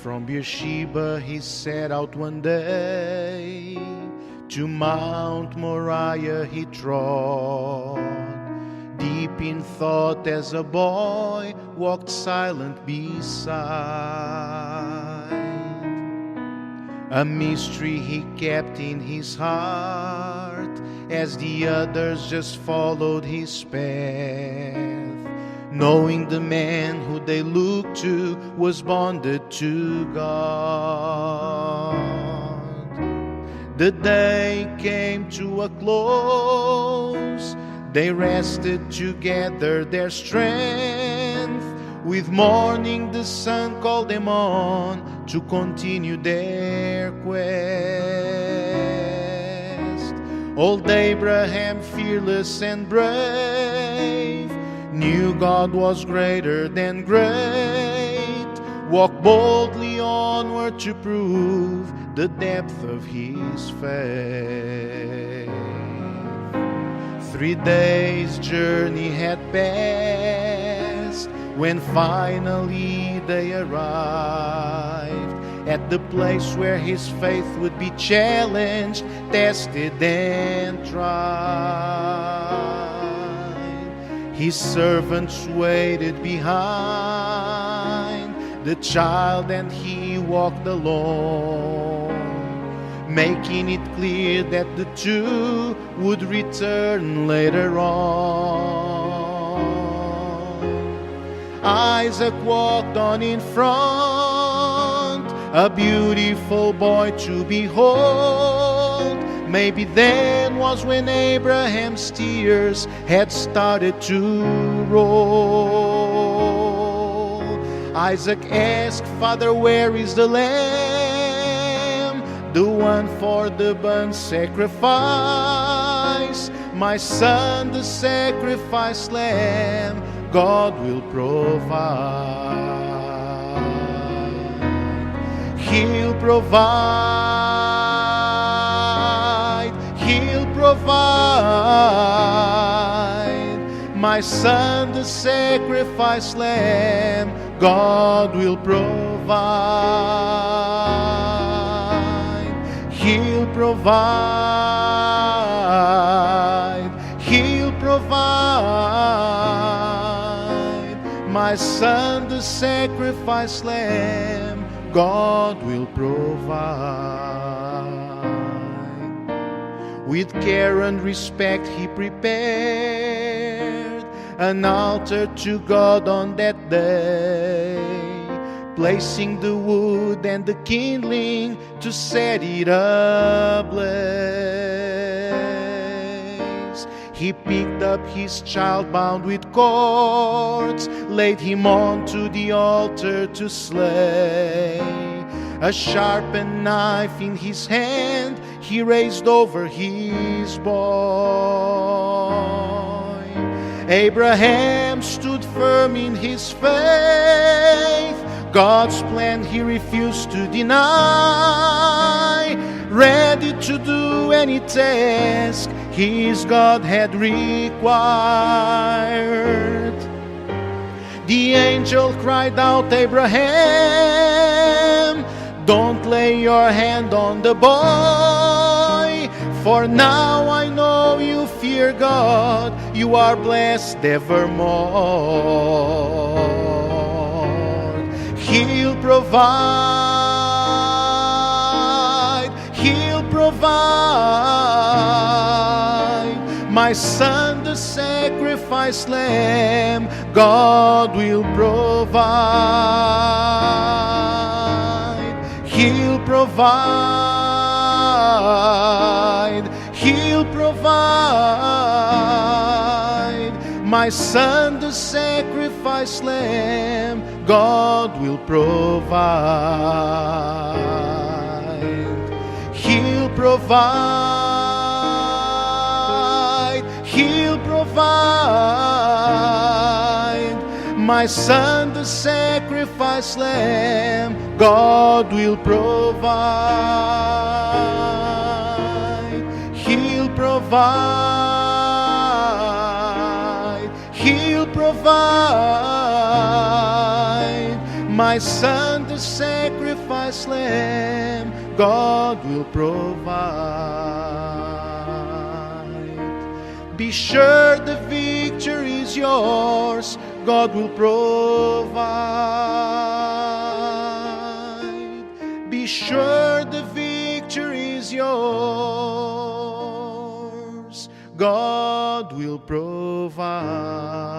From Beersheba he set out one day, to Mount MORIAH he trod. Deep in thought as a boy, walked silent beside. A mystery he kept in his heart, as the others just followed his path, knowing the man who they looked to was bonded to God. The day came to a close, they rested together their strength. With morning the sun called them on to continue their quest. Old Abraham, fearless and brave, knew God was greater than great, walked boldly onward to prove the depth of his faith. 3 days' journey had passed when finally they arrived at the place where his faith would be challenged, tested and tried. His servants waited behind the child and he walked alone, making it clear that the two would return later on. Isaac walked on in front, a beautiful boy to behold. Maybe then was when Abraham's tears had started to roll. Isaac asked, "Father, where is the lamb, the one for the burnt sacrifice?" "My son, the sacrifice lamb, God will provide. He'll provide. He'll provide. My son, the sacrifice lamb, God will provide. He'll provide. He'll provide. My son, the sacrifice lamb, God will provide. With care and respect he prepared an altar to God on that day, placing the wood and the kindling to set it ablaze. He picked up his child bound with cords, laid him onto the altar to slay. A sharpened knife in his hand he raised over his boy. Abraham stood firm in his faith. God's plan he refused to deny, ready to do any task his God had required. The angel cried out, "Abraham, don't lay your hand on the boy, for now I know you fear God, you are blessed evermore. He'll provide, He'll provide. My son, the sacrifice lamb, God will provide. He'll provide. He'll provide. My son, the sacrifice lamb, God will provide. He'll provide. He'll provide. My son, the sacrifice lamb, God will provide. He'll provide. He'll provide. My son, the sacrifice sacrifice lamb, God will provide. Be sure the victory is yours, God will provide. Be sure the victory is yours, God will provide.